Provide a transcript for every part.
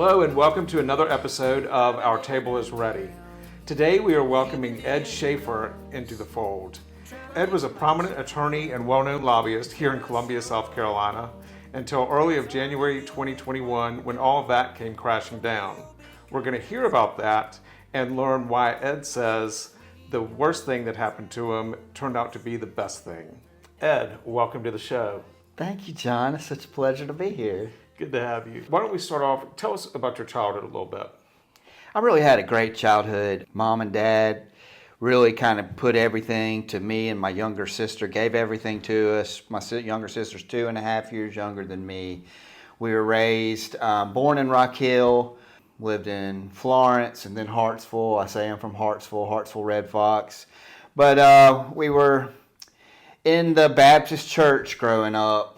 Hello and welcome to another episode of Our Table is Ready. Today we are welcoming Ed Schafer into the fold. Ed was a prominent attorney and well-known lobbyist here in Columbia, South Carolina, until early of January 2021 when all of that came crashing down. We're going to hear about that and learn why Ed says the worst thing that happened to him turned out to be the best thing. Ed, welcome to the show. Thank you, John. It's such a pleasure to be here. Good to have you. Why don't we start off, tell us about your childhood a little bit. I really had a great childhood. Mom and Dad really kind of put everything to me and my younger sister, gave everything to us. My younger sister's 2.5 years younger than me. We were raised, born in Rock Hill, lived in Florence and then Hartsville. I say I'm from Hartsville, Red Fox. But we were in the Baptist church growing up.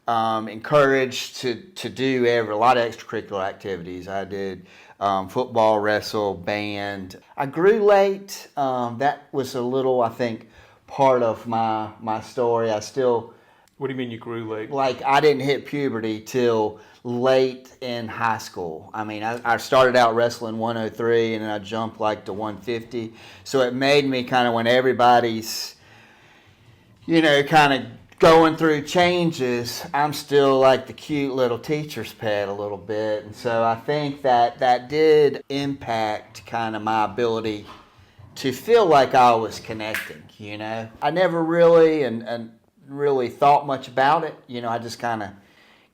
Encouraged to do a lot of extracurricular activities. I did football, wrestle, band. I grew late. That was a little, I think, part of my story. I still... What do you mean you grew late? Like, I didn't hit puberty till late in high school. I mean, I started out wrestling 103 and then I jumped like to 150. So it made me kind of, when everybody's, kind of going through changes, I'm still like the cute little teacher's pet a little bit. And so I think that did impact kind of my ability to feel like I was connecting, I never really and really thought much about it. I just kind of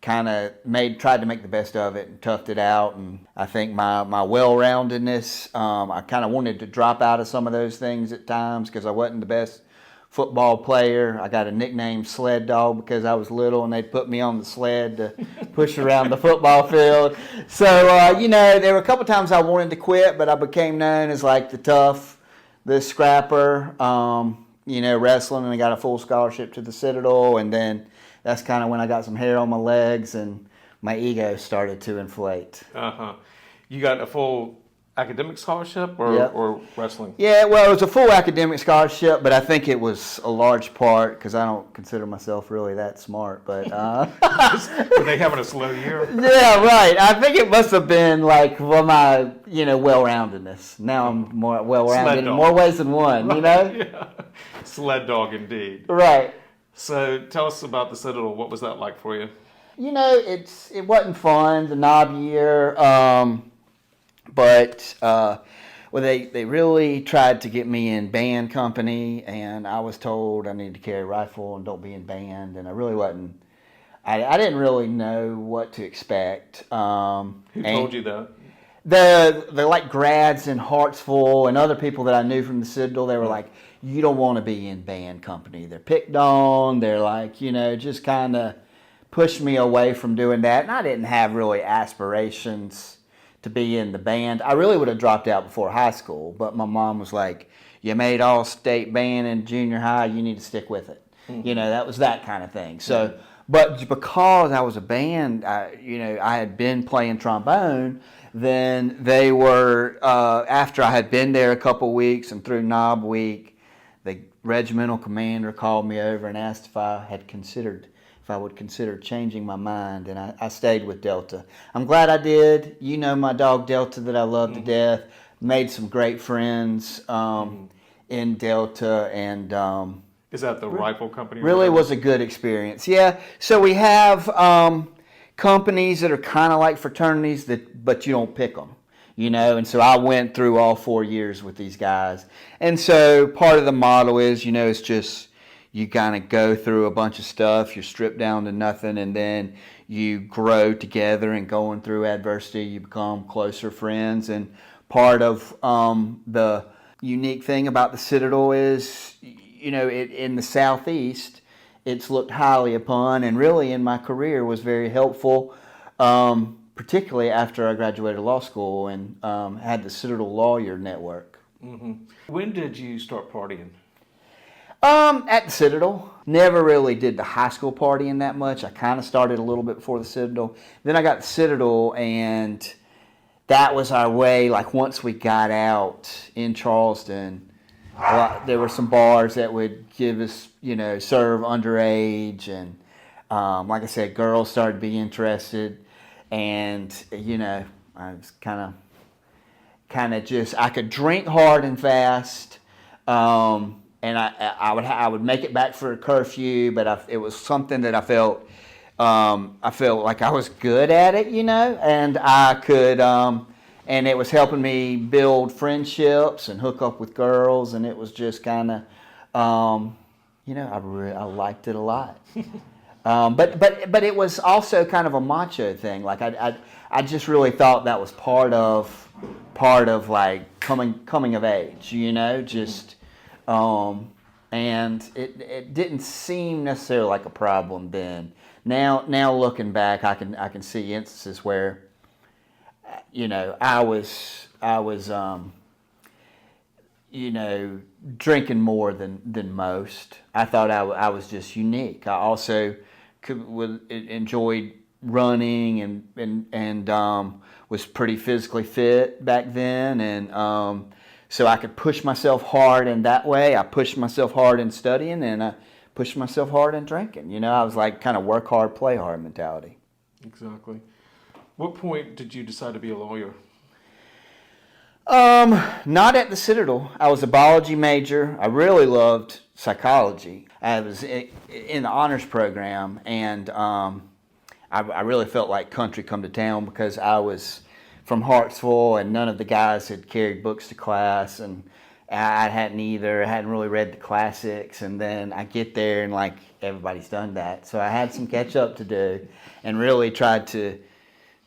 tried to make the best of it and toughed it out. And I think my well-roundedness, I kind of wanted to drop out of some of those things at times because I wasn't the best football player. I got a nickname Sled Dog because I was little and they'd put me on the sled to push around the football field. So, there were a couple times I wanted to quit, but I became known as like the tough, the scrapper, wrestling, and I got a full scholarship to the Citadel. And then that's kind of when I got some hair on my legs and my ego started to inflate. You got a full academic scholarship or wrestling? Yeah, well, it was a full academic scholarship, but I think it was a large part because I don't consider myself really that smart. But were they having a slow year? Yeah, right. I think it must have been like my well-roundedness. Now I'm more well-rounded in more ways than one. Right, yeah. Sled dog indeed. Right. So tell us about the Citadel. What was that like for you? It wasn't fun the knob year. But they really tried to get me in band company, and I was told I needed to carry a rifle and don't be in band, and I really wasn't. I didn't really know what to expect. Who told you that? The like grads in Hartsville and other people that I knew from the Citadel, they were like, you don't want to be in band company. They're picked on. They're like, just kind of pushed me away from doing that, and I didn't have really aspirations to be in the band. I really would have dropped out before high school, but my mom was like, you made all-state band in junior high, you need to stick with it. Mm-hmm. That was that kind of thing. So, but because I was a band, I had been playing trombone, then they were, after I had been there a couple weeks and through Knob Week, the regimental commander called me over and asked if I would consider changing my mind, and I stayed with Delta. I'm glad I did. My dog Delta that I love to death. Made some great friends in Delta, and is that the rifle company? Really was a good experience. Yeah. So we have companies that are kind of like fraternities but you don't pick them. And so I went through all 4 years with these guys, and so part of the model is it's just, you kind of go through a bunch of stuff, you're stripped down to nothing, and then you grow together, and going through adversity, you become closer friends. And part of the unique thing about the Citadel is, in the Southeast, it's looked highly upon, and really in my career was very helpful, particularly after I graduated law school and had the Citadel Lawyer Network. Mm-hmm. When did you start partying? At the Citadel. Never really did the high school partying that much. I kind of started a little bit before the Citadel. Then I got the Citadel, and that was our way. Like, once we got out in Charleston, there were some bars that would give us, serve underage. And like I said, girls started to be interested. And, I was kind of just, I could drink hard and fast, and I would make it back for a curfew, but it was something that I felt like I was good at it, and I could, and it was helping me build friendships and hook up with girls, and it was just kind of, I liked it a lot. But it was also kind of a macho thing. Like I just really thought that was part of like coming of age, just, and it didn't seem necessarily like a problem then. Now looking back, I can see instances where, I was drinking more than most. I thought I was just unique. I also enjoyed running and was pretty physically fit back then, and so I could push myself hard in that way. I pushed myself hard in studying, and I pushed myself hard in drinking. I was like kind of work hard, play hard mentality. Exactly. What point did you decide to be a lawyer? Not at the Citadel. I was a biology major. I really loved psychology. I was in the honors program, and I really felt like country come to town because I was from Hartsville, and none of the guys had carried books to class, and I hadn't either. I hadn't really read the classics, and then I get there and like everybody's done that. So I had some catch up to do, and really tried to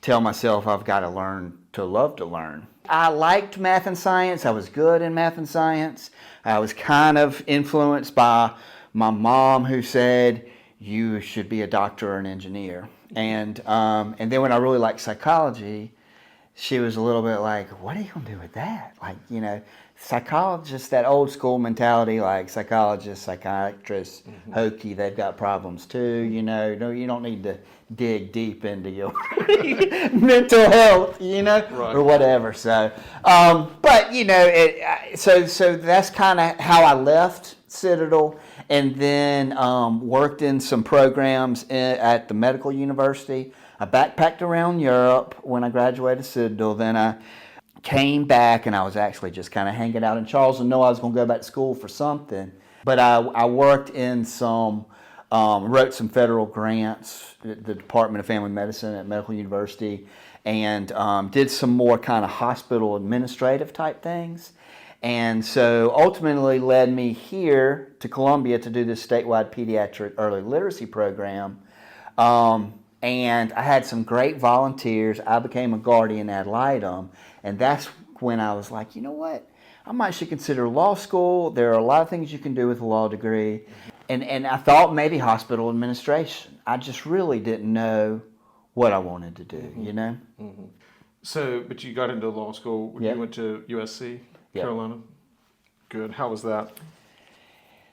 tell myself I've got to learn to love to learn. I liked math and science. I was good in math and science. I was kind of influenced by my mom, who said you should be a doctor or an engineer. And then when I really liked psychology, she was a little bit like, what are you going to do with that? Like, psychologists, that old school mentality, like psychologists, psychiatrists, hokey, they've got problems too, you don't need to dig deep into your mental health, Right. or whatever. So, so that's kind of how I left Citadel, and then worked in some programs at the medical university. I backpacked around Europe when I graduated Citadel. Then I came back, and I was actually just kind of hanging out in Charleston. I was going to go back to school for something, but I worked in some, wrote some federal grants at the Department of Family Medicine at Medical University, and did some more kind of hospital administrative type things. And so ultimately led me here to Columbia to do this statewide pediatric early literacy program. And I had some great volunteers. I became a guardian ad litem, and that's when I was like, you know what? I might should consider law school. There are a lot of things you can do with a law degree. And I thought maybe hospital administration. I just really didn't know what I wanted to do, Mm-hmm. So, but you got into law school. Yep. You went to USC, Yep. Carolina. Good. How was that?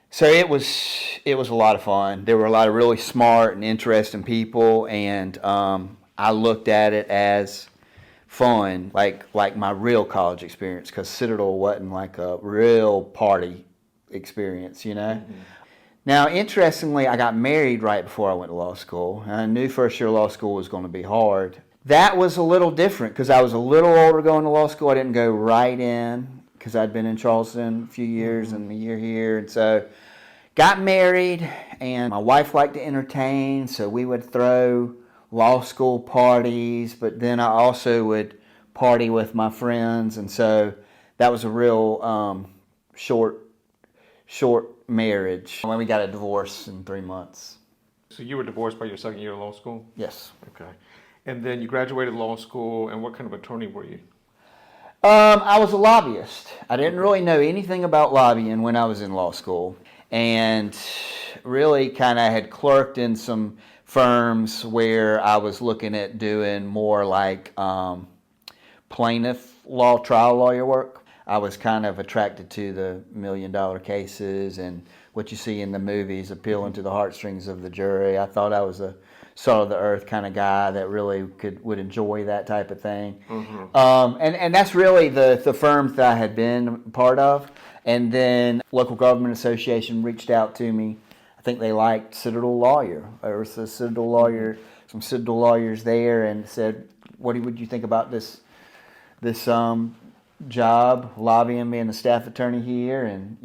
So it was a lot of fun. There were a lot of really smart and interesting people, and I looked at it as fun, like my real college experience, because Citadel wasn't like a real party experience, Mm-hmm. Now, interestingly, I got married right before I went to law school. I knew first year law school was going to be hard. That was a little different because I was a little older going to law school. I didn't go right in because I'd been in Charleston a few years and a year here. And so got married, and my wife liked to entertain, so we would throw law school parties, but then I also would party with my friends. And so that was a real short marriage. When we got a divorce in 3 months. So you were divorced by your second year of law school? Yes. Okay. And then you graduated law school, and what kind of attorney were you? I was a lobbyist. I didn't really know anything about lobbying when I was in law school, and really kind of had clerked in some firms where I was looking at doing more like plaintiff law, trial lawyer work. I was kind of attracted to the $1 million cases and what you see in the movies, appealing to the heartstrings of the jury. I thought I was a salt of the earth kind of guy that really would enjoy that type of thing. Mm-hmm. And that's really the firms that I had been part of. And then local government association reached out to me. I think they liked Citadel Lawyer. There was some Citadel lawyers there, and said, what would you think about this job, lobbying, being a staff attorney here, and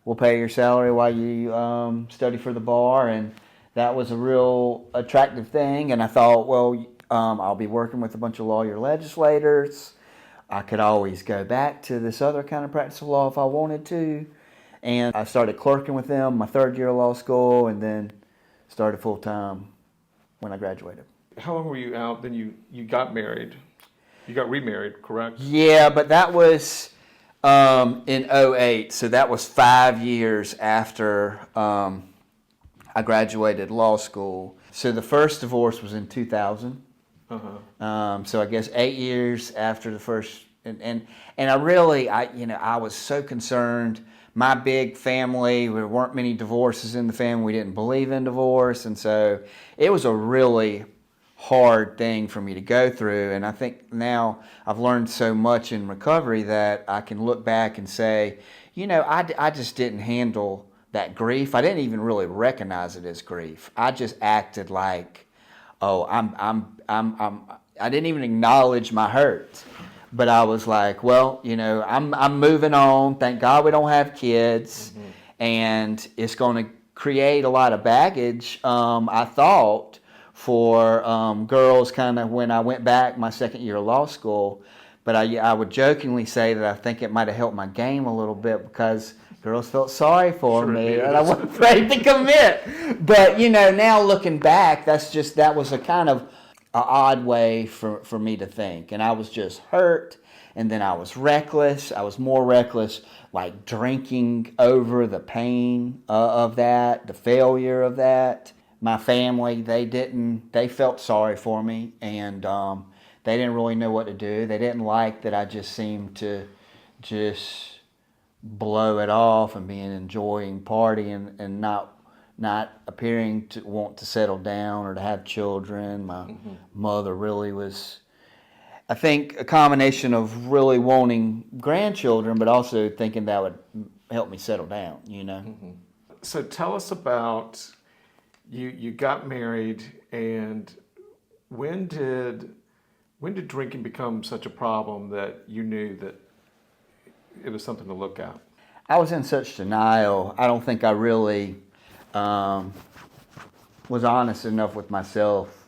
we'll pay your salary while you study for the bar. And that was a real attractive thing. And I thought, well, I'll be working with a bunch of lawyer legislators. I could always go back to this other kind of practice of law if I wanted to. And I started clerking with them my third year of law school, and then started full time when I graduated. How long were you out? Then you got married. You got remarried, correct? Yeah, but that was in '08, so that was 5 years after I graduated law school. So the first divorce was in 2000. So I guess 8 years after the first, and I was so concerned. My big family, there weren't many divorces in the family. We didn't believe in divorce, and so it was a really hard thing for me to go through. And I think now I've learned so much in recovery that I can look back and say, I just didn't handle that grief. I didn't even really recognize it as grief. I just acted like, oh, I didn't even acknowledge my hurt. But I was like, well, I'm moving on. Thank God we don't have kids. And it's going to create a lot of baggage, I thought, for girls kind of when I went back my second year of law school. But I would jokingly say that I think it might have helped my game a little bit because girls felt sorry for me and I wasn't afraid to commit. But, now looking back, that was a kind of an odd way for me to think. And I was just hurt, and then I was reckless. I was more reckless, like drinking over the pain of that, the failure of that. My family, they felt sorry for me, and they didn't really know what to do. They didn't like that I just seemed to just blow it off and enjoying partying and not appearing to want to settle down or to have children. My mother really was, I think, a combination of really wanting grandchildren, but also thinking that would help me settle down, So tell us about, you got married, and when did drinking become such a problem that you knew that it was something to look at? I was in such denial. I don't think I really was honest enough with myself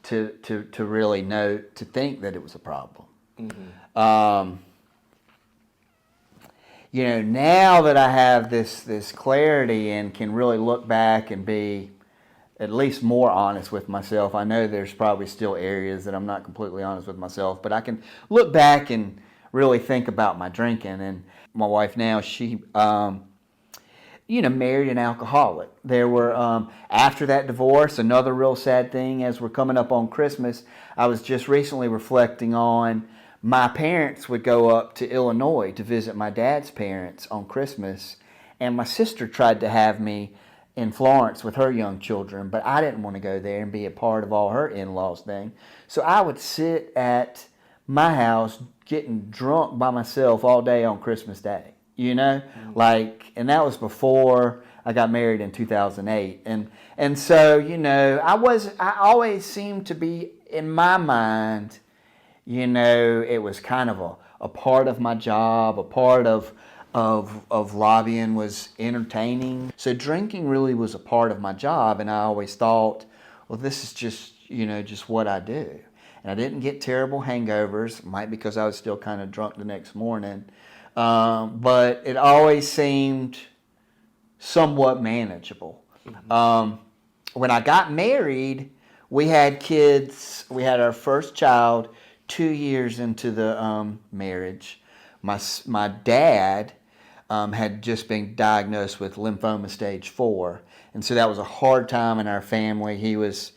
to really know, to think that it was a problem. Now that I have this clarity and can really look back and be at least more honest with myself. I know there's probably still areas that I'm not completely honest with myself, but I can look back and really think about my drinking. And my wife now, she married an alcoholic. There were, after that divorce, another real sad thing as we're coming up on Christmas, I was just recently reflecting on my parents would go up to Illinois to visit my dad's parents on Christmas, and my sister tried to have me in Florence with her young children, but I didn't want to go there and be a part of all her in-laws thing. So I would sit at my house getting drunk by myself all day on Christmas Day. And that was before I got married in 2008. And so, I always seemed to be, in my mind, it was kind of a part of my job, a part of lobbying was entertaining. So drinking really was a part of my job, and I always thought, well, this is just what I do. And I didn't get terrible hangovers, might because I was still kind of drunk the next morning. But it always seemed somewhat manageable. When I got married, we had kids. We had our first child 2 years into the marriage. My dad had just been diagnosed with lymphoma stage 4. And so that was a hard time in our family. He was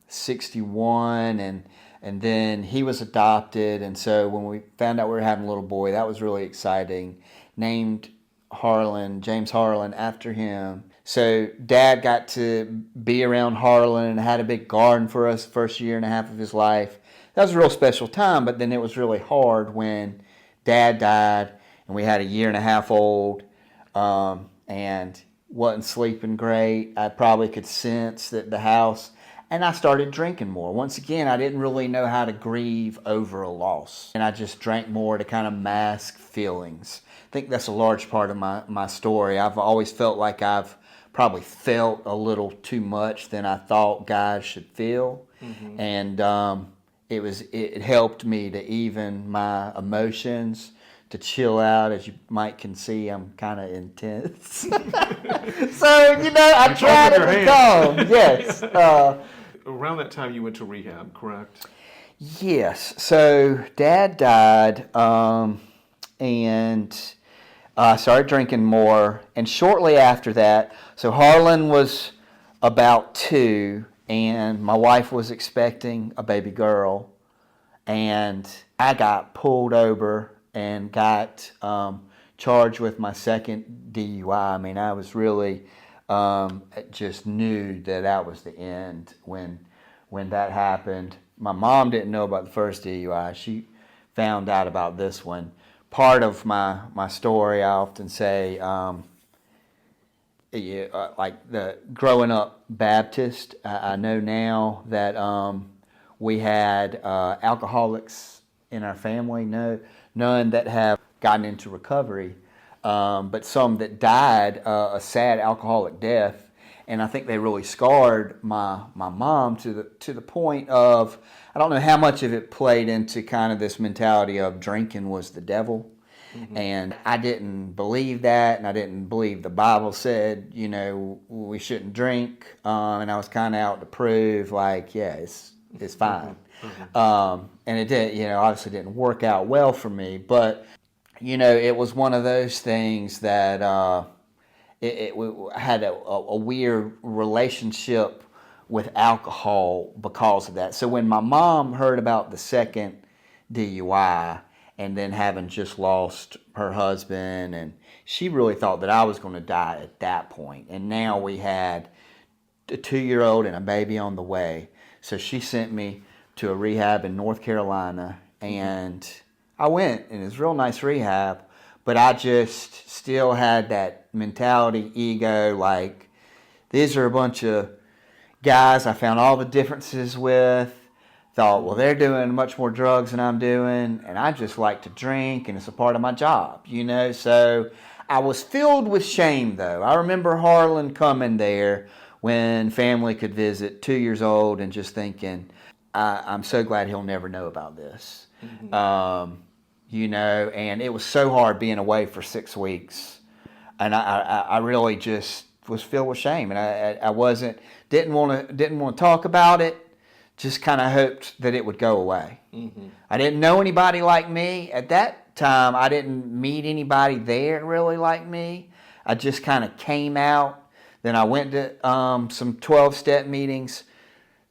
61, and then he was adopted. And so when we found out we were having a little boy, that was really exciting. Named Harlan, James Harlan, after him. So Dad got to be around Harlan and had a big garden for us the first year and a half of his life. That was a real special time, but then it was really hard when Dad died and we had a year and a half old and wasn't sleeping great. I probably could sense that the house, And I started drinking more. Once again, I didn't really know how to grieve over a loss. And I just drank more to kind of mask feelings. I think that's a large part of my story. I've always felt like I've probably felt a little too much than I thought guys should feel. Mm-hmm. And it helped me to even my emotions, to chill out. As you might can see, I'm kind of intense. So, I try to be calm. Yes. Around that time, you went to rehab, correct? Yes. So, Dad died, and I started drinking more. And shortly after that, so Harlan was about 2, and my wife was expecting a baby girl. And I got pulled over and got charged with my second DUI. I mean, I was really just knew that was the end when that happened. My mom didn't know about the first DUI. She found out about this one. Part of my story, I often say, like the growing up Baptist, I know now that we had alcoholics in our family. None that have gotten into recovery, but some that died a sad alcoholic death. And I think they really scarred my mom to the point of, I don't know how much of it played into kind of this mentality of drinking was the devil. Mm-hmm. And I didn't believe that, and I didn't believe the Bible said, we shouldn't drink. And I was kind of out to prove, like, yeah, it's fine. Mm-hmm. And it did, obviously didn't work out well for me. But, it was one of those things that it had a weird relationship with alcohol because of that. So when my mom heard about the second DUI, and then having just lost her husband, and she really thought that I was going to die at that point. And now we had a 2-year-old and a baby on the way. So she sent me to a rehab in North Carolina, and I went, and it was a real nice rehab, but I just still had that mentality, ego, like, these are a bunch of guys I found all the differences with. Thought, well, they're doing much more drugs than I'm doing, and I just like to drink, and it's a part of my job, So I was filled with shame, though. I remember Harlan coming there when family could visit, 2 years old, and just thinking, I'm so glad he'll never know about this. Mm-hmm. And it was so hard being away for 6 weeks, and I really just was filled with shame, and I didn't want to talk about it. Just kind of hoped that it would go away. Mm-hmm. I didn't know anybody like me. At that time, I didn't meet anybody there really like me. I just kind of came out. Then I went to some 12-step meetings.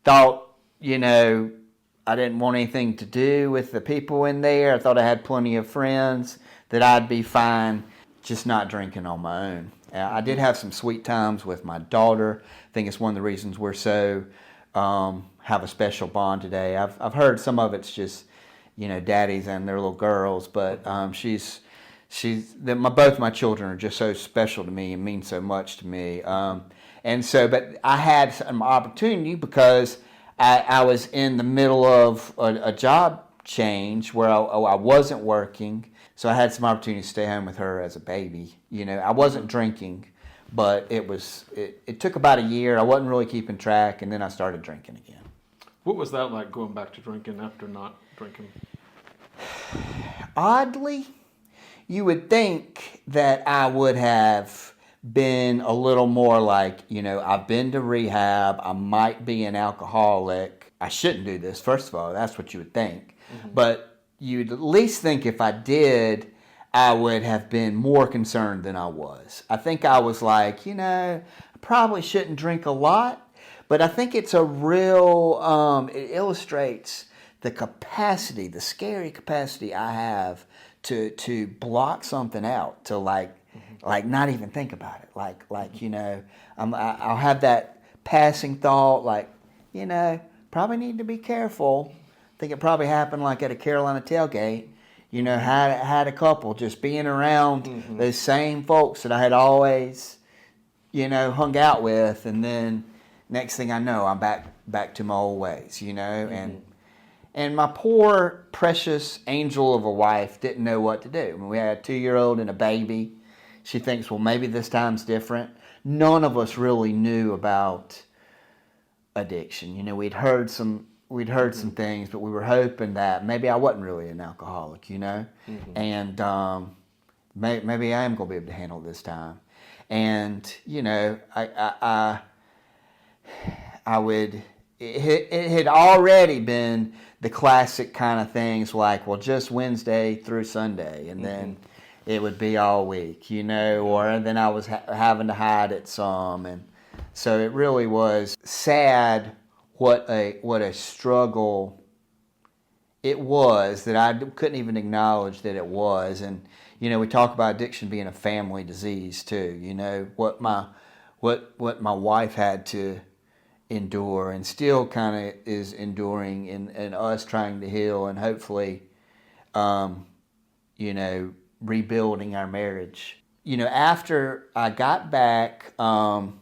Thought, I didn't want anything to do with the people in there. I thought I had plenty of friends, that I'd be fine just not drinking on my own. I did have some sweet times with my daughter. I think it's one of the reasons we're so... have a special bond today. I've heard some of it's just, daddies and their little girls, but both my children are just so special to me and mean so much to me. But I had some opportunity because I was in the middle of a job change where I wasn't working, so I had some opportunity to stay home with her as a baby. I wasn't drinking, but it took about a year. I wasn't really keeping track, and then I started drinking again. What was that like, going back to drinking after not drinking? Oddly, you would think that I would have been a little more like, I've been to rehab, I might be an alcoholic, I shouldn't do this. First of all, that's what you would think. Mm-hmm. But you'd at least think if I did, I would have been more concerned than I was. I think I was like, I probably shouldn't drink a lot, but I think it's a real, it illustrates the capacity, the scary capacity I have to block something out, to like not even think about it. I'll have that passing thought, like, probably need to be careful. I think it probably happened like at a Carolina tailgate. Had a couple just being around those same folks that I had always, hung out with, and then next thing I know, I'm back to my old ways, and my poor, precious angel of a wife didn't know what to do. I mean, we had a 2-year-old and a baby. She thinks, well, maybe this time's different. None of us really knew about addiction. We'd heard some things, but we were hoping that maybe I wasn't really an alcoholic, and maybe I am going to be able to handle it this time. And I would. It had already been the classic kind of things like, well, just Wednesday through Sunday, and then it would be all week, or then I was having to hide it some, and so it really was sad what a struggle it was that I couldn't even acknowledge that it was. And we talk about addiction being a family disease too. What my wife had to endure and still kind of is enduring, and us trying to heal and hopefully rebuilding our marriage. After I got back, the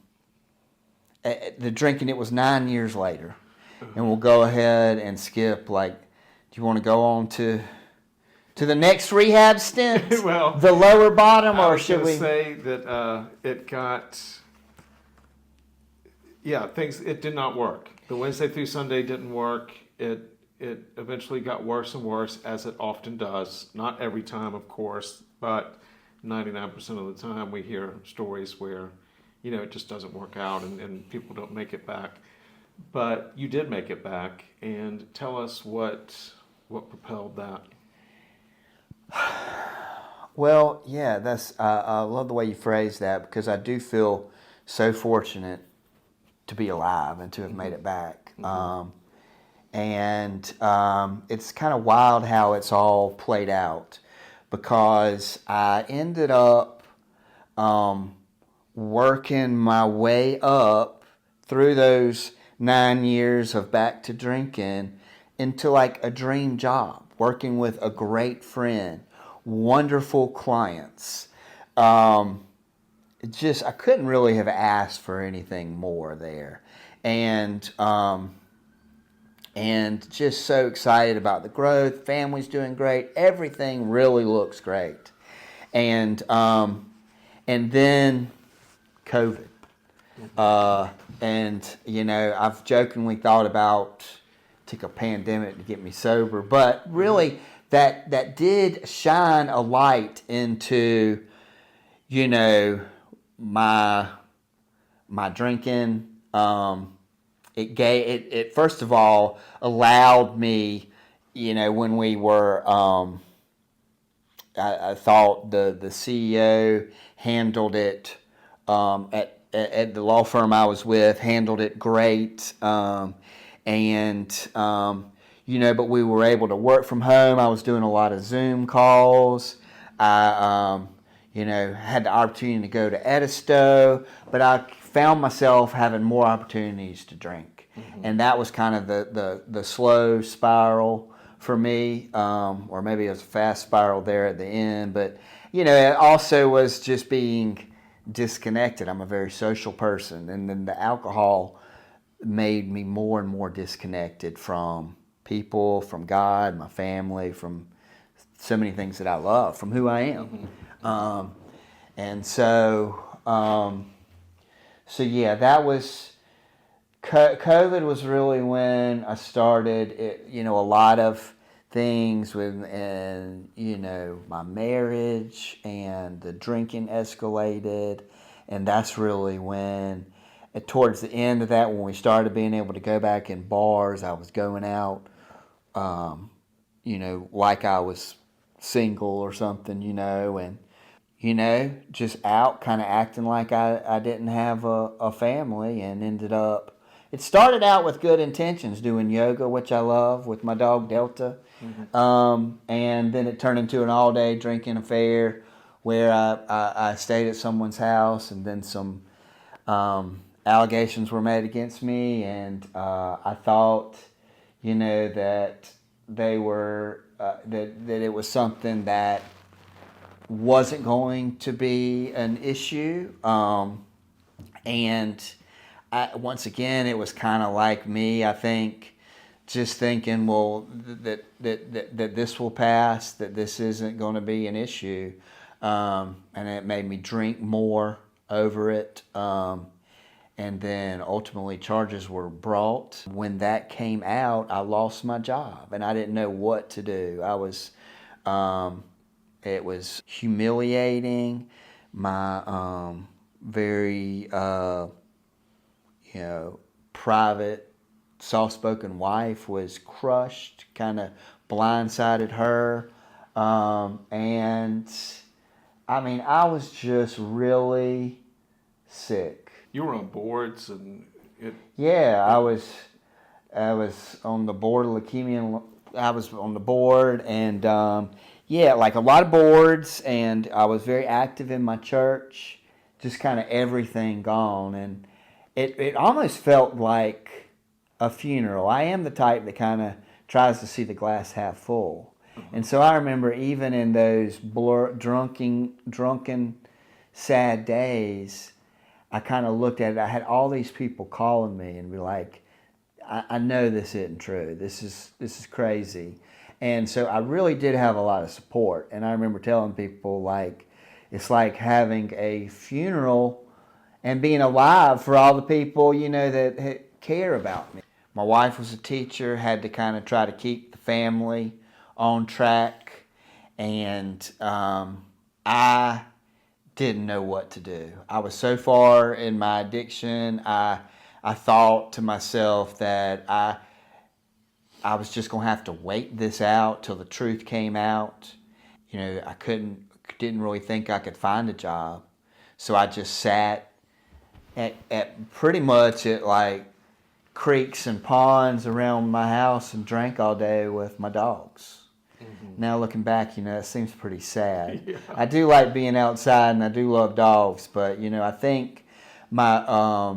drinking, it was 9 years later, and we'll go ahead and skip. Like, do you want to go on to the next rehab stint? Well, the lower bottom, or should we say that it got? Yeah, it did not work. The Wednesday through Sunday didn't work. It eventually got worse and worse, as it often does. Not every time, of course, but 99% of the time we hear stories where, it just doesn't work out and people don't make it back. But you did make it back, and tell us what propelled that. Well, yeah, I love the way you phrase that, because I do feel so fortunate to be alive and to have made it back. And it's kind of wild how it's all played out, because I ended up working my way up through those 9 years of back to drinking into like a dream job, working with a great friend, wonderful clients. I couldn't really have asked for anything more there. And just so excited about the growth. Family's doing great. Everything really looks great. And then COVID. I've jokingly thought about took a pandemic to get me sober, but really that did shine a light into, my drinking. It first of all allowed me, when we were, I thought the CEO handled it at the law firm I was with, handled it great, but we were able to work from home. I was doing a lot of Zoom calls. I had the opportunity to go to Edisto, but I found myself having more opportunities to drink. And that was kind of the slow spiral for me, or maybe it was a fast spiral there at the end. But, it also was just being disconnected. I'm a very social person, and then the alcohol made me more and more disconnected from people, from God, my family, from so many things that I love, from who I am. That was, COVID was really when I started it, a lot of things with, my marriage, and the drinking escalated. And that's really when, towards the end of that, when we started being able to go back in bars, I was going out, like I was single or something, and, just out kind of acting like I didn't have a family, and ended up, it started out with good intentions, doing yoga, which I love, with my dog Delta. And then it turned into an all-day drinking affair where I stayed at someone's house, and then some allegations were made against me, and I thought, that they were, that it was something that wasn't going to be an issue, and once again, it was kind of like me, I think, just thinking, well, that this will pass, that this isn't going to be an issue. And it made me drink more over it. And then ultimately charges were brought. When that came out, I lost my job and I didn't know what to do. It was humiliating. My very, private, soft-spoken wife was crushed, kind of blindsided her. And I mean, I was just really sick. You were on boards Yeah, I was on the board of leukemia. I was on the board and like a lot of boards, and I was very active in my church. Just kind of everything gone, and it almost felt like a funeral. I am the type that kind of tries to see the glass half full, and so I remember even in those drunken, sad days, I kind of looked at it. I had all these people calling me and be like, I know this isn't true. This is crazy. And so I really did have a lot of support. And I remember telling people, like, it's like having a funeral and being alive for all the people, that care about me. My wife was a teacher, had to kind of try to keep the family on track. And I didn't know what to do. I was so far in my addiction. I thought to myself that I was just going to have to wait this out till the truth came out. I didn't really think I could find a job. So I just sat at pretty much at like creeks and ponds around my house and drank all day with my dogs. Mm-hmm. Now looking back, it seems pretty sad. Yeah. I do like being outside and I do love dogs, but I think my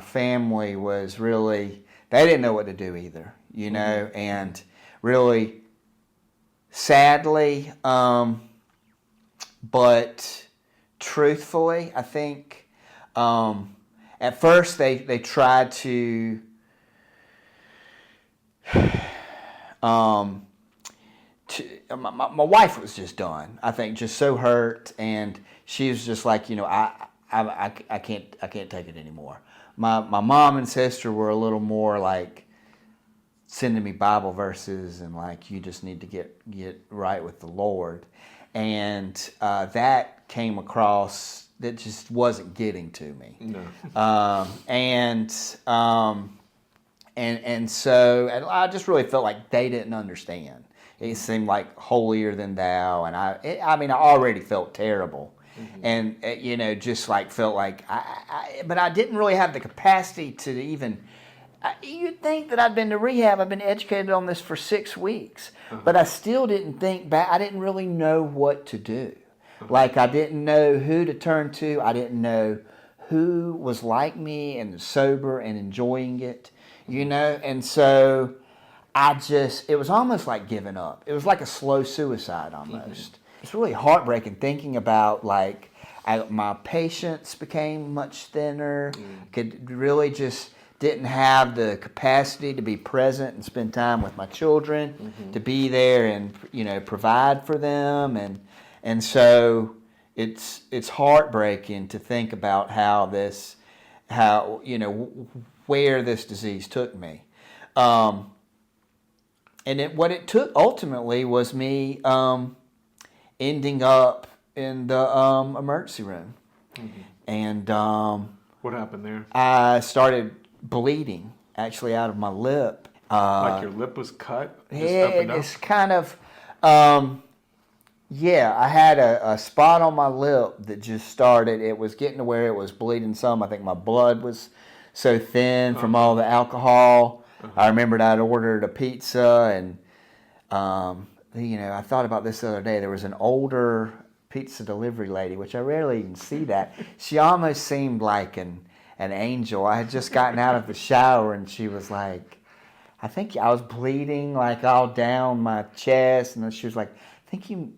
family was really, they didn't know what to do either, mm-hmm. and really sadly, but truthfully, I think at first they tried to my wife was just done. I think just so hurt, and she was just like, I can't take it anymore. My mom and sister were a little more like sending me Bible verses and like, you just need to get right with the Lord, and that came across that just wasn't getting to me. No. And so I just really felt like they didn't understand. It seemed like holier than thou, and I already felt terrible, mm-hmm. and just like felt like but I didn't really have the capacity to even. You'd think that I'd been to rehab. I've been educated on this for 6 weeks, uh-huh. but I still didn't think back. I didn't really know what to do. Uh-huh. Like I didn't know who to turn to. I didn't know who was like me and sober and enjoying it, and so. It was almost like giving up. It was like a slow suicide almost. Mm-hmm. It's really heartbreaking thinking about like my patience became much thinner, could really just didn't have the capacity to be present and spend time with my children, mm-hmm. to be there and provide for them, and so it's heartbreaking to think about where this disease took me. And what it took ultimately was me ending up in the emergency room. Mm-hmm. And what happened there? I started bleeding actually out of my lip. Like your lip was cut? It's kind of, I had a spot on my lip that just started. It was getting to where it was bleeding some. I think my blood was so thin from all the alcohol. Uh-huh. I remembered I'd ordered a pizza, and I thought about this the other day. There was an older pizza delivery lady, which I rarely even see that. She almost seemed like an angel. I had just gotten out of the shower, and she was like, I think I was bleeding like all down my chest, and then she was like, I think you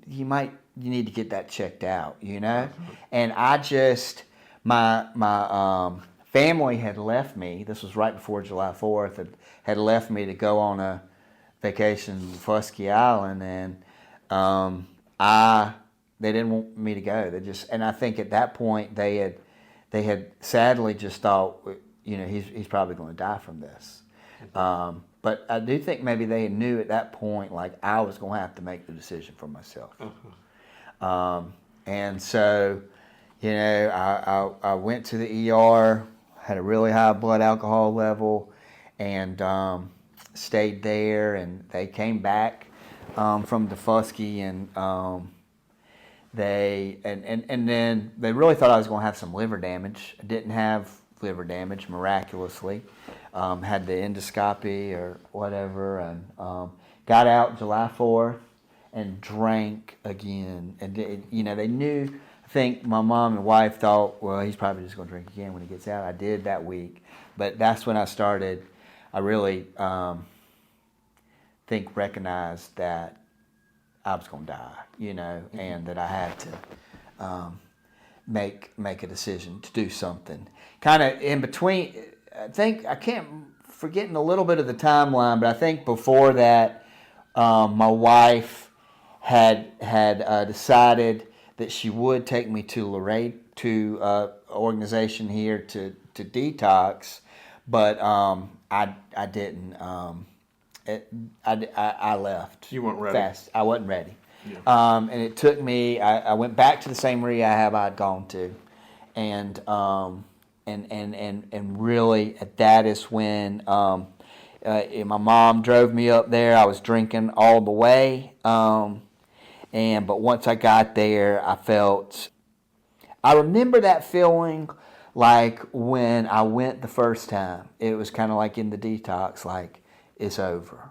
need to get that checked out, Uh-huh. And I just my family had left me. This was right before July 4th. Had left me to go on a vacation to Fusky Island, and they didn't want me to go. And I think at that point they had sadly just thought, he's probably going to die from this. But I do think maybe they knew at that point, like, I was going to have to make the decision for myself. And so, I went to the ER, had a really high blood alcohol level, and stayed there. And they came back from Defusky, and then they really thought I was going to have some liver damage. I didn't have liver damage, miraculously. Had the endoscopy or whatever, and got out July 4th and drank again. And they knew. I think my mom and wife thought, well, he's probably just going to drink again when he gets out. I did that week, but that's when I started. I really recognized that I was going to die, and that I had to make a decision to do something. Kind of in between. I can't forgetting a little bit of the timeline, but I think before that, my wife had decided that she would take me to Lorraine, to an organization here to detox, but I didn't. I left. You weren't ready. Fast. I wasn't ready. Yeah. And it took me. I went back to the same rehab I'd gone to, and really that is when my mom drove me up there. I was drinking all the way, but once I got there, I remember that feeling like when I went the first time. It was kind of like in the detox, like it's over.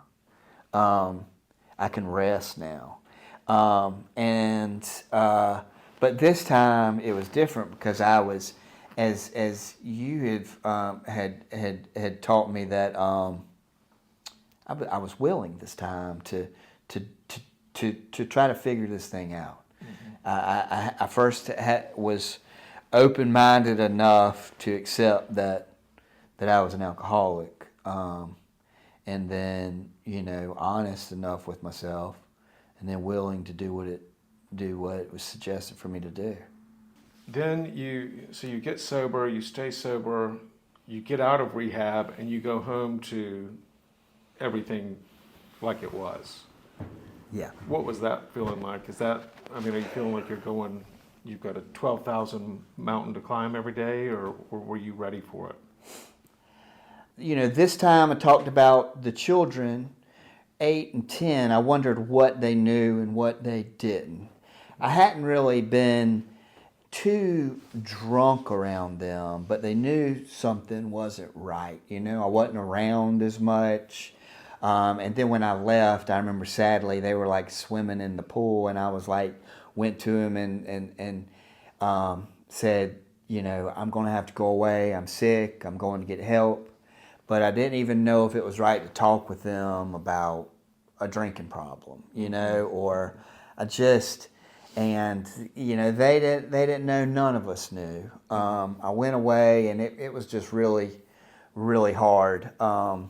I can rest now. But this time it was different because I was, as you had taught me that I was willing this time to try to figure this thing out. I first was open-minded enough to accept that I was an alcoholic, and then honest enough with myself, and then willing to do what was suggested for me to do. Then you get sober, you stay sober, you get out of rehab, and you go home to everything like it was. Yeah. What was that feeling like? Are you feeling like you've got a 12,000 mountain to climb every day, or were you ready for it? This time I talked about the children, 8 and 10. I wondered what they knew and what they didn't. I hadn't really been too drunk around them, but they knew something wasn't right. I wasn't around as much. And then when I left, I remember sadly they were like swimming in the pool, and I was like, went to him and said, I'm going to have to go away. I'm sick. I'm going to get help. But I didn't even know if it was right to talk with them about a drinking problem, or I just, and they didn't know. None of us knew. I went away, and it was just really, really hard. I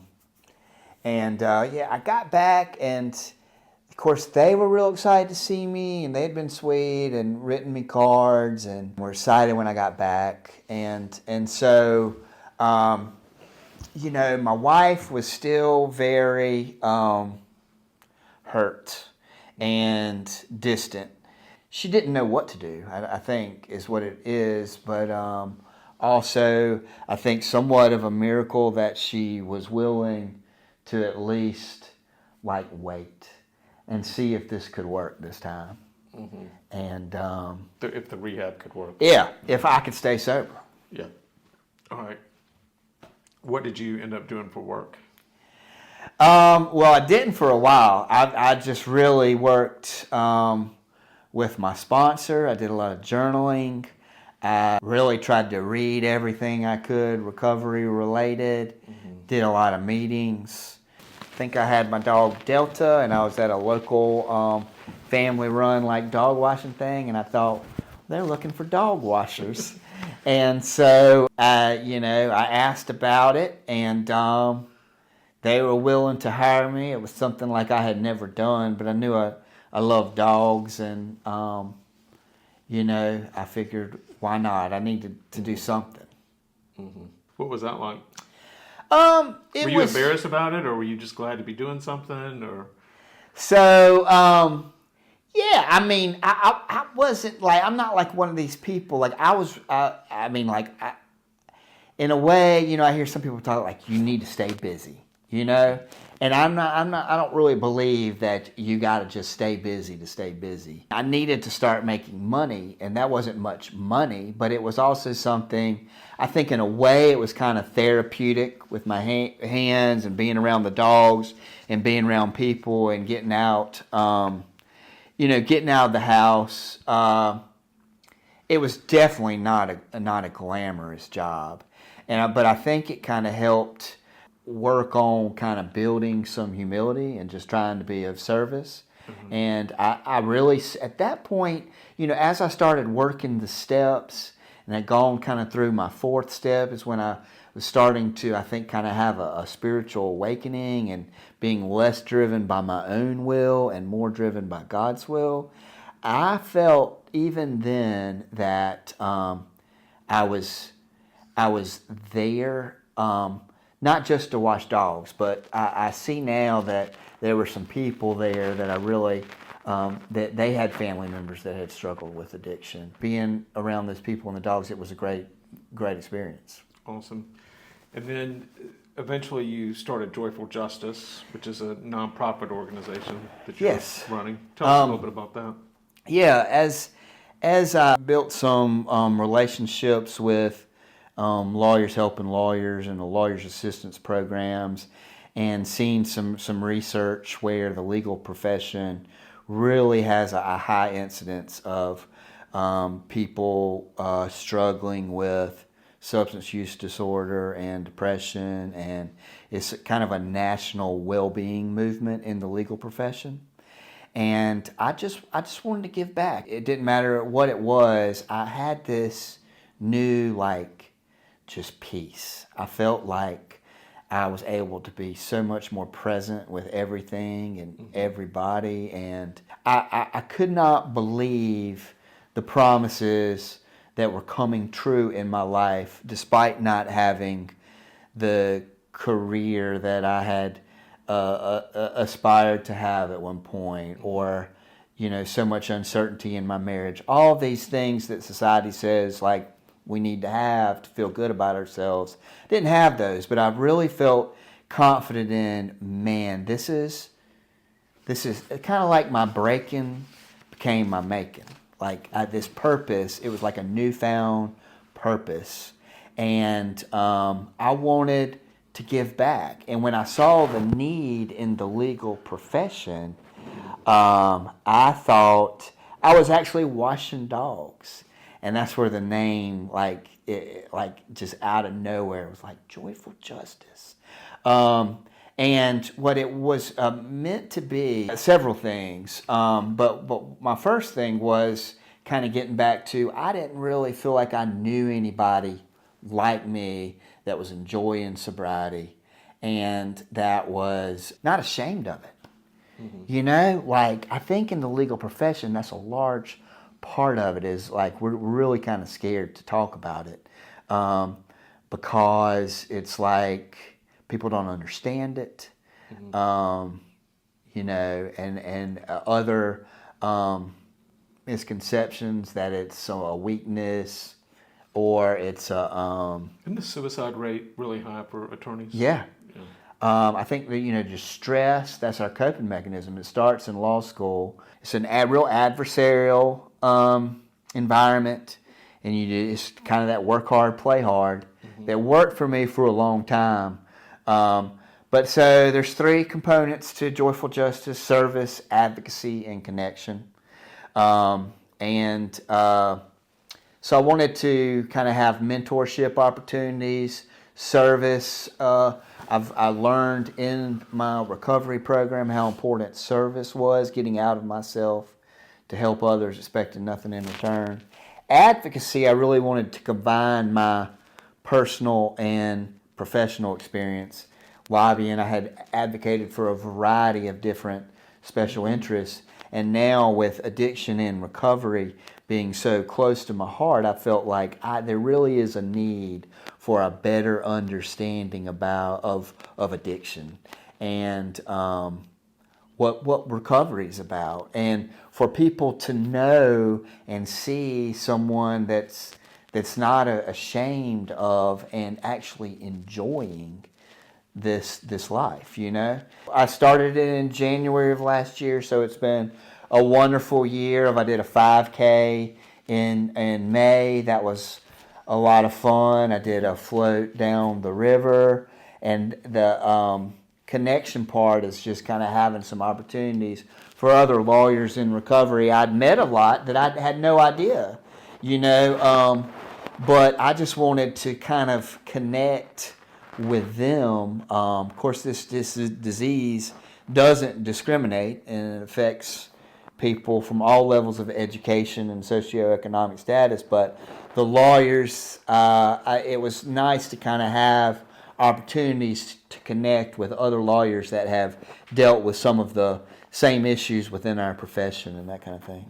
got back, and of course they were real excited to see me, and they'd been sweet and written me cards, and were excited when I got back, and so. My wife was still very hurt and distant. She didn't know what to do, I think, is what it is. But also, I think somewhat of a miracle that she was willing to at least, wait and see if this could work this time. Mm-hmm. And if the rehab could work. Yeah, if I could stay sober. Yeah. All right. What did you end up doing for work? Well, I didn't for a while. I just really worked with my sponsor. I did a lot of journaling. I really tried to read everything I could, recovery related. Mm-hmm. Did a lot of meetings. I think I had my dog Delta, and I was at a local family-run dog washing thing, and I thought, they're looking for dog washers. And so, I asked about it, and they were willing to hire me. It was something like I had never done, but I knew I loved dogs, and I figured, why not? I needed to do something. Mm-hmm. What was that like? Were Were you embarrassed about it, or were you just glad to be doing something, or? So, yeah, I mean, I wasn't like, I'm not like one of these people. Like I was, in a way, I hear some people talk like you need to stay busy, and I don't really believe that you got to just stay busy to stay busy. I needed to start making money, and that wasn't much money, but it was also something, I think in a way it was kind of therapeutic with my hands and being around the dogs and being around people and getting out, getting out of the house. It was definitely not a glamorous job, but I think it kind of helped work on kind of building some humility and just trying to be of service. Mm-hmm. And I really, at that point, as I started working the steps and I'd gone kind of through my fourth step is when I was starting to, I think, kind of have a spiritual awakening and being less driven by my own will and more driven by God's will. I felt even then that I was there, not just to watch dogs, but I see now that there were some people there that I really, that they had family members that had struggled with addiction. Being around those people and the dogs, it was a great experience. Awesome. And then eventually you started Joyful Justice, which is a nonprofit organization that you're running. Tell us a little bit about that. Yeah, as I built some relationships with lawyers helping lawyers and the lawyers assistance programs, and seen some research where the legal profession really has a high incidence of people struggling with substance use disorder and depression, and it's kind of a national well-being movement in the legal profession. And I just wanted to give back. It didn't matter what it was. I had this new, just peace. I felt like I was able to be so much more present with everything and everybody. And I could not believe the promises that were coming true in my life, despite not having the career that I had aspired to have at one point, or so much uncertainty in my marriage. All these things that society says we need to have to feel good about ourselves. Didn't have those, but I really felt confident in, man, this is kind of like my breaking became my making. This purpose, it was like a newfound purpose, and I wanted to give back. And when I saw the need in the legal profession, I thought I was actually washing dogs, and that's where the name, just out of nowhere, was like Joyful Justice. And what it was meant to be, several things. But my first thing was kind of getting back to, I didn't really feel like I knew anybody like me that was enjoying sobriety and that was not ashamed of it. Mm-hmm. I think in the legal profession, that's a large part of it, is we're really kind of scared to talk about it because it's people don't understand it, mm-hmm. And other misconceptions that it's a weakness or it's a... Isn't the suicide rate really high for attorneys? Yeah. I think that, just stress, that's our coping mechanism. It starts in law school. It's an real adversarial environment, and it's kind of that work hard, play hard, mm-hmm. that worked for me for a long time. But so there's three components to Joyful Justice: service, advocacy, and connection. So I wanted to kind of have mentorship opportunities, service. I learned in my recovery program how important service was, getting out of myself to help others, expecting nothing in return. advocacy, I really wanted to combine my personal and professional experience lobbying. I had advocated for a variety of different special interests, and now with addiction and recovery being so close to my heart, I felt like there really is a need for a better understanding of addiction and what recovery is about, and for people to know and see someone that's not ashamed of and actually enjoying this life, you know. I started it in January of last year, so it's been a wonderful year. I did a 5K in May. That was a lot of fun. I did a float down the river, and the connection part is just kind of having some opportunities for other lawyers in recovery. I'd met a lot that I had no idea, you know, but I just wanted to kind of connect with them. Of course, this disease doesn't discriminate, and it affects people from all levels of education and socioeconomic status. But the lawyers, it was nice to kind of have opportunities to connect with other lawyers that have dealt with some of the same issues within our profession and that kind of thing.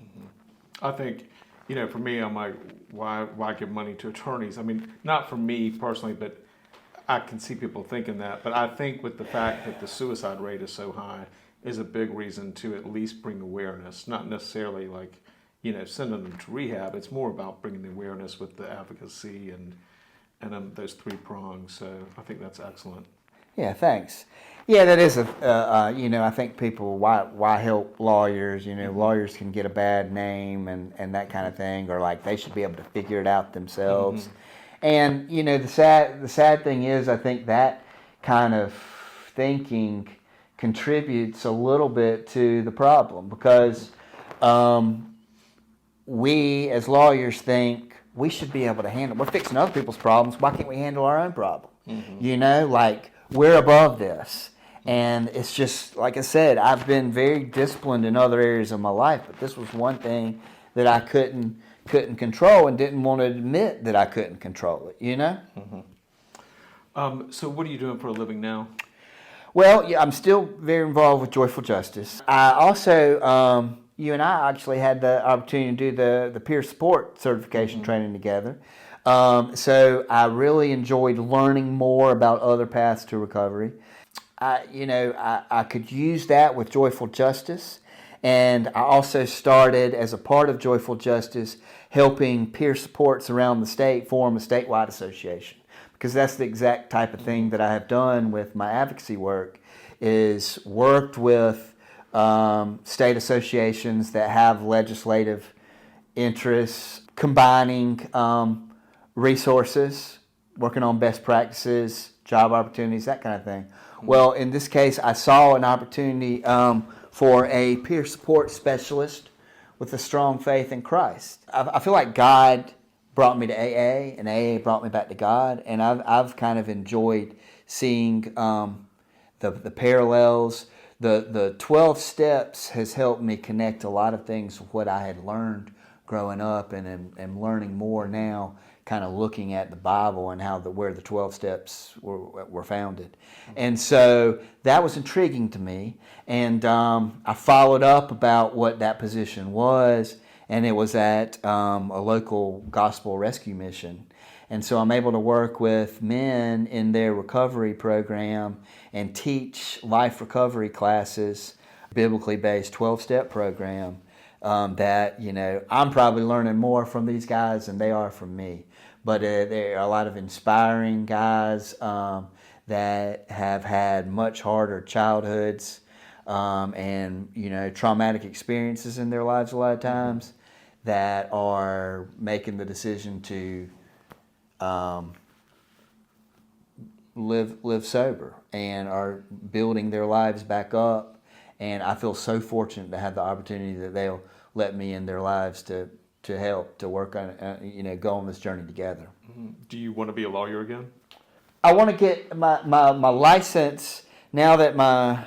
I think, you know, for me, I'm like, why give money to attorneys? I mean, not for me personally, but I can see people thinking that. But I think with the fact that the suicide rate is so high is a big reason to at least bring awareness, not necessarily like, you know, sending them to rehab. It's more about bringing the awareness with the advocacy and those three prongs. So I think that's excellent. Yeah, thanks. Yeah, that is you know, I think people, why help lawyers? You know, lawyers can get a bad name and that kind of thing, or like they should be able to figure it out themselves. Mm-hmm. And, you know, the sad thing is, I think that kind of thinking contributes a little bit to the problem, because we as lawyers think we should be able to handle, we're fixing other people's problems, why can't we handle our own problem? Mm-hmm. You know, like we're above this. And it's just, like I said, I've been very disciplined in other areas of my life, but this was one thing that I couldn't control and didn't want to admit that I couldn't control it, you know? Mm-hmm. So what are you doing for a living now? Well, yeah, I'm still very involved with Joyful Justice. I also, you and I actually had the opportunity to do the peer support certification mm-hmm. training together. So I really enjoyed learning more about other paths to recovery. I could use that with Joyful Justice. And I also started, as a part of Joyful Justice, helping peer supports around the state form a statewide association. Because that's the exact type of thing that I have done with my advocacy work, is worked with state associations that have legislative interests, combining resources, working on best practices, job opportunities, that kind of thing. Well, in this case, I saw an opportunity for a peer support specialist with a strong faith in Christ. I feel like God brought me to AA, and AA brought me back to God, and I've kind of enjoyed seeing the parallels. The 12 steps has helped me connect a lot of things with what I had learned growing up, and am learning more now, kind of looking at the Bible and where the 12 steps were founded. And so that was intriguing to me. And I followed up about what that position was, and it was at a local gospel rescue mission. And so I'm able to work with men in their recovery program and teach life recovery classes, biblically based 12-step program, that, you know, I'm probably learning more from these guys than they are from me. But there are a lot of inspiring guys that have had much harder childhoods and, you know, traumatic experiences in their lives a lot of times, that are making the decision to live sober and are building their lives back up. And I feel so fortunate to have the opportunity that they'll let me in their lives to help, to work on, you know, go on this journey together. Mm-hmm. Do you want to be a lawyer again? I want to get my license now that my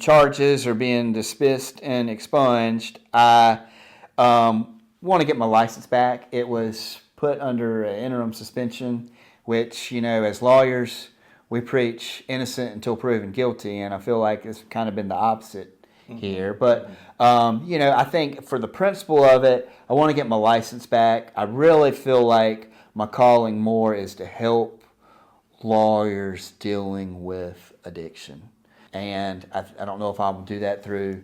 charges are being dismissed and expunged. I want to get my license back. It was put under an interim suspension, which, as lawyers, we preach innocent until proven guilty, and I feel like it's kind of been the opposite here. But, I think for the principle of it, I want to get my license back. I really feel like my calling more is to help lawyers dealing with addiction. And I don't know if I will do that through,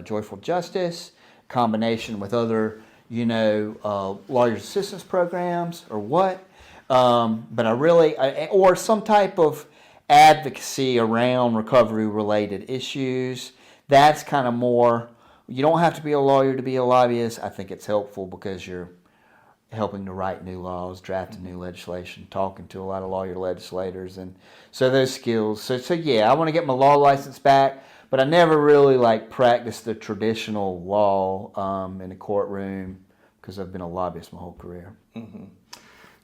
Joyful Justice, combination with other, lawyers assistance programs or what. But or some type of advocacy around recovery-related issues. That's kind of more, you don't have to be a lawyer to be a lobbyist. I think it's helpful because you're helping to write new laws, drafting new legislation, talking to a lot of lawyer legislators, and so those skills. So yeah, I want to get my law license back, but I never really practiced the traditional law in a courtroom because I've been a lobbyist my whole career. Mm-hmm.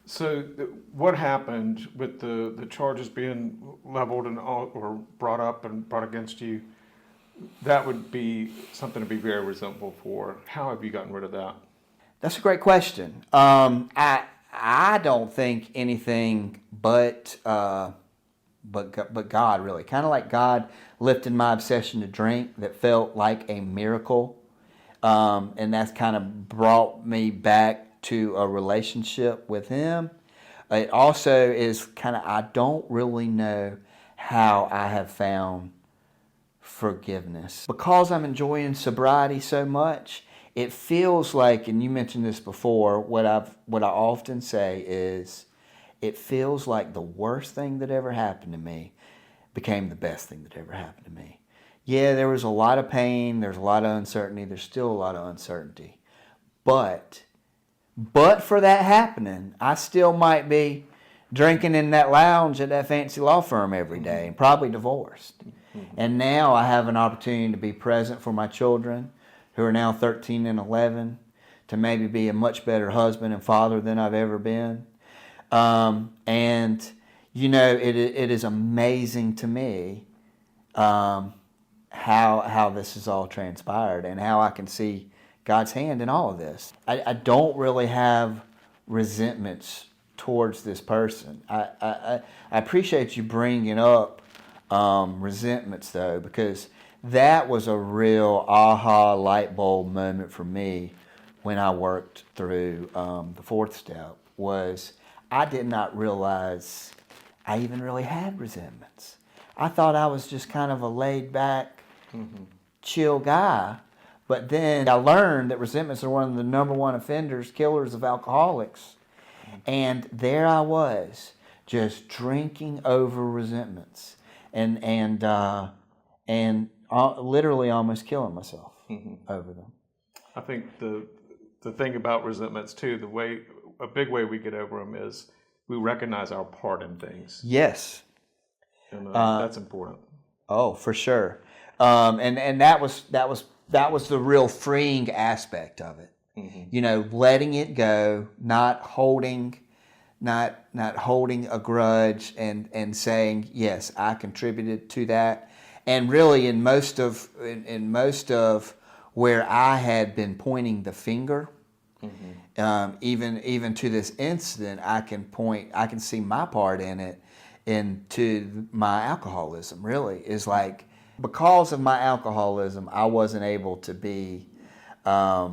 So what happened with the charges being leveled or brought up and brought against you? That would be something to be very resentful for. How have you gotten rid of that? That's a great question. I don't think anything but God, really. Kind of like God lifted my obsession to drink that felt like a miracle. And that's kind of brought me back to a relationship with Him. It also is kind of, I don't really know how I have found forgiveness. Because I'm enjoying sobriety so much, it feels like, and you mentioned this before, what I often say is, it feels like the worst thing that ever happened to me became the best thing that ever happened to me. Yeah, there was a lot of pain, there's a lot of uncertainty, there's still a lot of uncertainty. But for that happening, I still might be drinking in that lounge at that fancy law firm every day and probably divorced. And now I have an opportunity to be present for my children, who are now 13 and 11, to maybe be a much better husband and father than I've ever been. It is amazing to me how this has all transpired and how I can see God's hand in all of this. I don't really have resentments towards this person. I appreciate you bringing up resentments, though, because that was a real aha light bulb moment for me when I worked through the fourth step. Was I did not realize I even really had resentments. I thought I was just kind of a laid back, chill guy. But then I learned that resentments are one of the number one killers of alcoholics. And there I was, just drinking over resentments and literally almost killing myself over them. I think the thing about resentments too, a big way we get over them is we recognize our part in things. Yes, and that's important. Oh, for sure. And that was the real freeing aspect of it. Letting it go, not holding a grudge, and saying, yes, I contributed to that. And really, in most of where I had been pointing the finger, even to this incident, I can see my part in it, into my alcoholism. Really, is like, because of my alcoholism, I wasn't able to be. I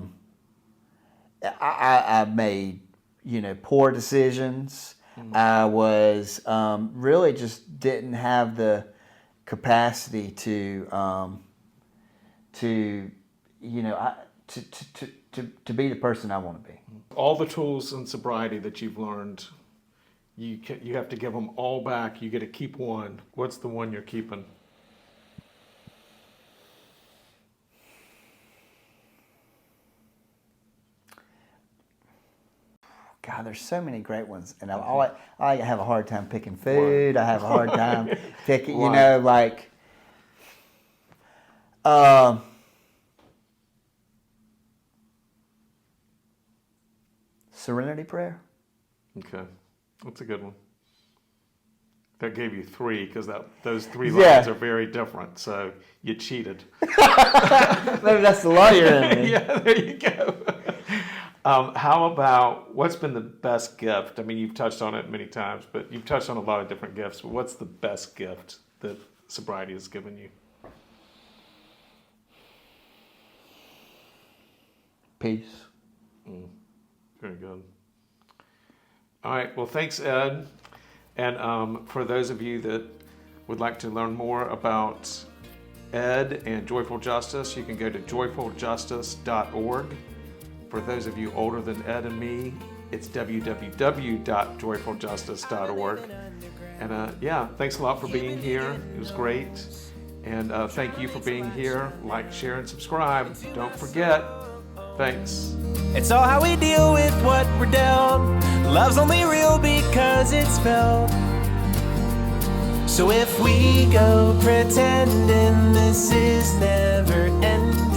made poor decisions. I was really just didn't have the capacity to be the person I want to be. All the tools in sobriety that you've learned, you have to give them all back. You get to keep one. What's the one you're keeping? God, there's so many great ones, and I have a hard time picking food. I have a hard time picking, serenity prayer. Okay, that's a good one. that gave you 3 because those 3 lines are very different. So you cheated. Maybe that's the lawyer in me. Yeah, there you go. How about what's been the best gift? I mean, you've touched on it many times, but you've touched on a lot of different gifts. But what's the best gift that sobriety has given you? Peace. Very good. All right. Well, thanks, Ed. And for those of you that would like to learn more about Ed and Joyful Justice, you can go to joyfuljustice.org. For those of you older than Ed and me, it's www.joyfuljustice.org. And yeah, thanks a lot for being here. It was great. And thank you for being here. Like, share, and subscribe. Don't forget. Thanks. It's all how we deal with what we're dealt. Love's only real because it's felt. So if we go pretending this is never ending,